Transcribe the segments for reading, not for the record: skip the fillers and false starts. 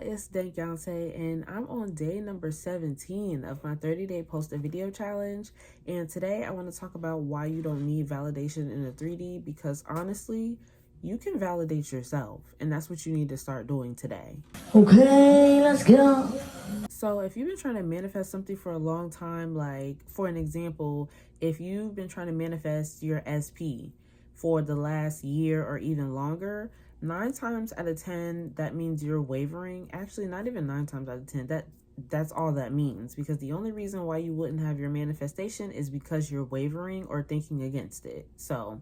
it's Dankyounte, and I'm on day number 17 of my 30-day post a video challenge. And today I want to talk about why you don't need validation in a 3D, because honestly, you can validate yourself, and that's what you need to start doing today. Okay, let's go. So if you've been trying to manifest something for a long time, like for an example, if you've been trying to manifest your SP for the last year or even longer, 9 times out of 10, that means you're wavering. Actually, not even 9 times out of 10. That's all that means, because the only reason why you wouldn't have your manifestation is because you're wavering or thinking against it. So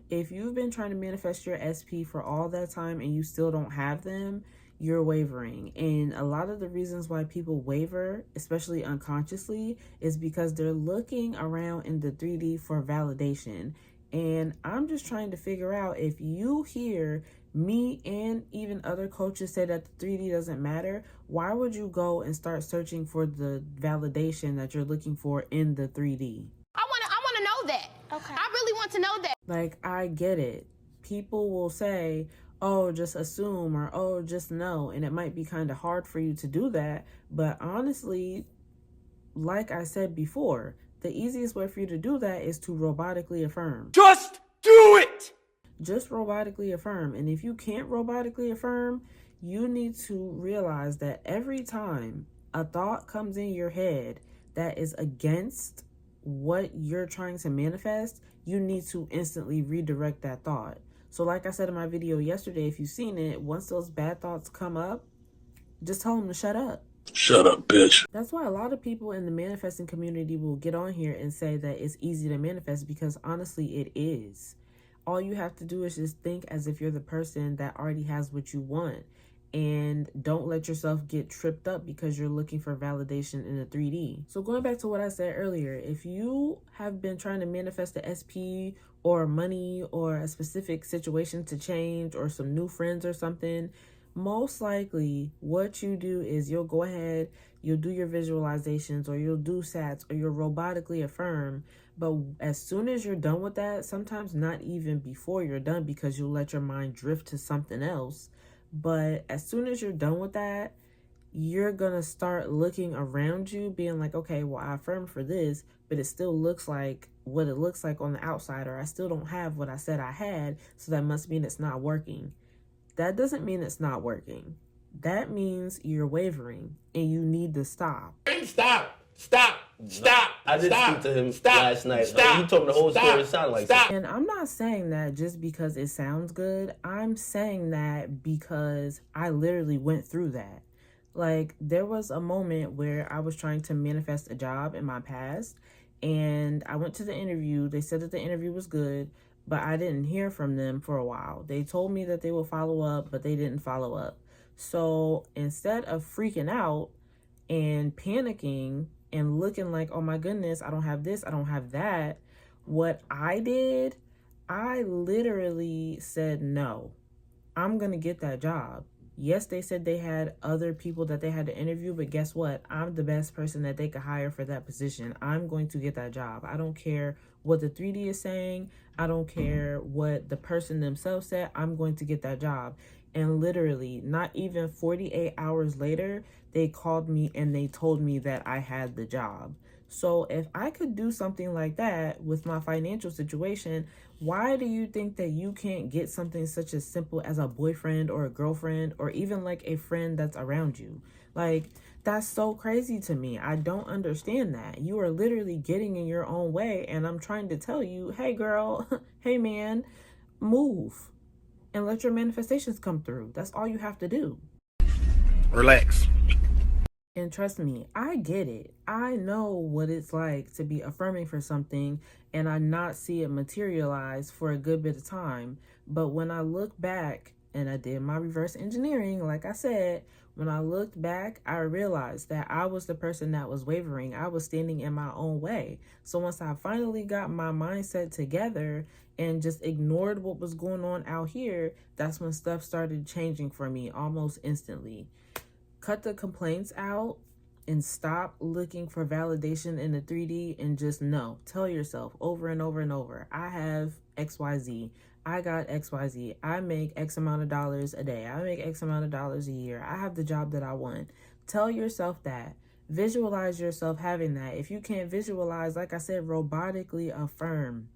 if you've been trying to manifest your SP for all that time and you still don't have them, you're wavering. And a lot of the reasons why people waver, especially unconsciously, is because they're looking around in the 3D for validation. And I'm just trying to figure out, if you hear me and even other coaches say that the 3D doesn't matter, why would you go and start searching for the validation that you're looking for in the 3D? I want to know that. Okay. I really want to know that. Like, I get it. People will say, oh, just assume, or oh, just know. And it might be kind of hard for you to do that. But honestly, like I said before, the easiest way for you to do that is to robotically affirm. Just do it! Just robotically affirm. And if you can't robotically affirm, you need to realize that every time a thought comes in your head that is against what you're trying to manifest, you need to instantly redirect that thought. So like I said in my video yesterday, if you've seen it, once those bad thoughts come up, just tell them to shut up. Shut up, bitch. That's why a lot of people in the manifesting community will get on here and say that it's easy to manifest, because honestly, it is. All you have to do is just think as if you're the person that already has what you want. And don't let yourself get tripped up because you're looking for validation in a 3D. So going back to what I said earlier, if you have been trying to manifest the SP or money or a specific situation to change or some new friends or something, most likely what you do is you'll go ahead, you'll do your visualizations, or you'll do sats, or you'll robotically affirm. But as soon as you're done with that, sometimes not even before you're done, because you'll let your mind drift to something else. But as soon as you're done with that, you're going to start looking around you, being like, okay, well, I affirmed for this, but it still looks like what it looks like on the outside, or I still don't have what I said I had, so that must mean it's not working. That doesn't mean it's not working. That means you're wavering, and you need to stop. Stop. I did speak to him last night. He told me the whole story. It sounded like that. And I'm not saying that just because it sounds good. I'm saying that because I literally went through that. Like, there was a moment where I was trying to manifest a job in my past, and I went to the interview. They said that the interview was good, but I didn't hear from them for a while. They told me that they would follow up, but they didn't follow up. So instead of freaking out and panicking and looking like, oh my goodness, I don't have this, I don't have that, what I did, I literally said, no, I'm going to get that job. Yes, they said they had other people that they had to interview, but guess what? I'm the best person that they could hire for that position. I'm going to get that job. I don't care what the 3D is saying. I don't care what the person themselves said. I'm going to get that job. And literally, not even 48 hours later, they called me and they told me that I had the job. So if I could do something like that with my financial situation, why do you think that you can't get something such as simple as a boyfriend or a girlfriend, or even like a friend that's around you? Like, that's so crazy to me. I don't understand that. You are literally getting in your own way, and I'm trying to tell you, hey girl, hey man, move and let your manifestations come through. That's all you have to do. Relax. And trust me, I get it. I know what it's like to be affirming for something and I not see it materialize for a good bit of time. But when I look back, and I did my reverse engineering, like I said, when I looked back, I realized that I was the person that was wavering. I was standing in my own way. So once I finally got my mindset together and just ignored what was going on out here, that's when stuff started changing for me almost instantly. Cut the complaints out and stop looking for validation in the 3D, and just know, tell yourself over and over and over, I have XYZ. I got XYZ. I make X amount of dollars a day. I make X amount of dollars a year. I have the job that I want. Tell yourself that. Visualize yourself having that. If you can't visualize, like I said, robotically affirm.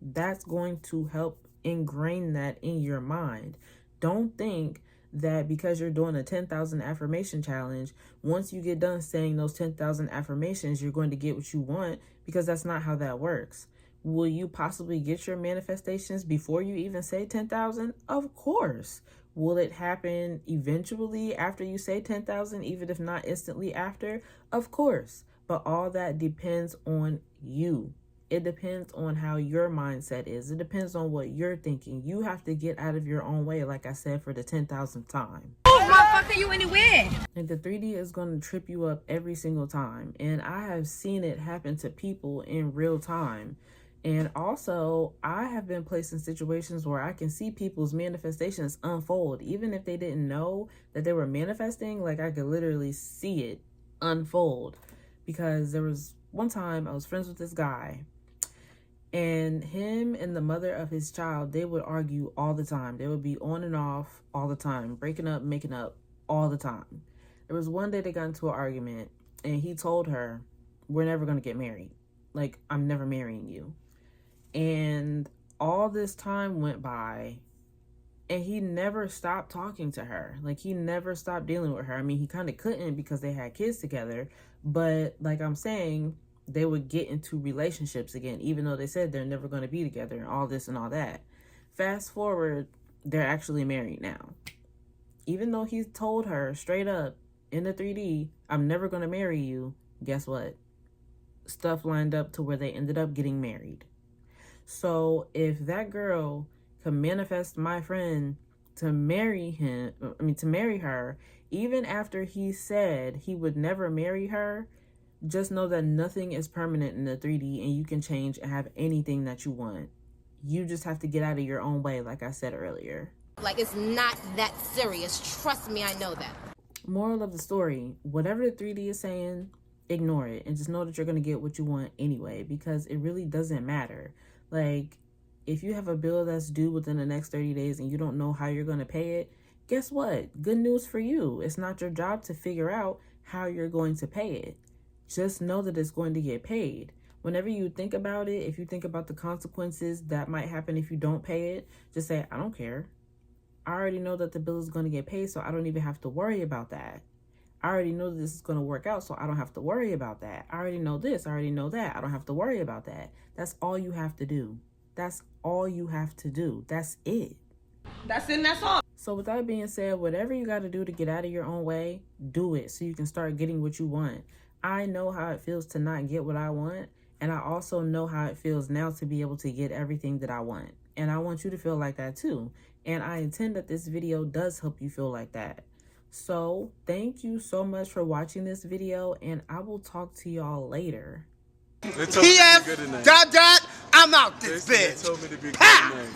That's going to help ingrain that in your mind. Don't think that because you're doing a 10,000 affirmation challenge, once you get done saying those 10,000 affirmations, you're going to get what you want, because that's not how that works. Will you possibly get your manifestations before you even say 10,000? Of course. Will it happen eventually after you say 10,000, even if not instantly after? Of course. But all that depends on you. It depends on how your mindset is. It depends on what you're thinking. You have to get out of your own way, like I said, for the 10,000th time. Motherfucker, you anywhere? And the 3D is going to trip you up every single time. And I have seen it happen to people in real time. And also, I have been placed in situations where I can see people's manifestations unfold. Even if they didn't know that they were manifesting, like I could literally see it unfold. Because there was one time I was friends with this guy. And him and the mother of his child, they would argue all the time. They would be on and off all the time, breaking up, making up all the time. There was one day they got into an argument and he told her, "We're never going to get married. Like, I'm never marrying you." And all this time went by and he never stopped talking to her. Like, he never stopped dealing with her. I mean, he kind of couldn't because they had kids together. But like I'm saying, they would get into relationships again, even though they said they're never going to be together and all this and all that. Fast forward, they're actually married now. Even though he told her straight up in the 3D, "I'm never going to marry you," guess what? Stuff lined up to where they ended up getting married. So if that girl could manifest my friend to marry her, even after he said he would never marry her, just know that nothing is permanent in the 3D and you can change and have anything that you want. You just have to get out of your own way, like I said earlier. Like, it's not that serious. Trust me, I know that. Moral of the story, whatever the 3D is saying, ignore it and just know that you're going to get what you want anyway, because it really doesn't matter. Like, if you have a bill that's due within the next 30 days and you don't know how you're going to pay it, guess what? Good news for you. It's not your job to figure out how you're going to pay it. Just know that it's going to get paid. Whenever you think about it, if you think about the consequences that might happen if you don't pay it, just say, "I don't care. I already know that the bill is going to get paid, so I don't even have to worry about that. I already know that this is going to work out, so I don't have to worry about that. I already know this. I already know that. I don't have to worry about that." That's all you have to do. That's all you have to do. That's it. That's it and that's all. So with that being said, whatever you got to do to get out of your own way, do it so you can start getting what you want. I know how it feels to not get what I want, and I also know how it feels now to be able to get everything that I want. And I want you to feel like that too. And I intend that this video does help you feel like that. So thank you so much for watching this video, and I will talk to y'all later. TF, ... I'm out this bitch. They told me to be good tonight.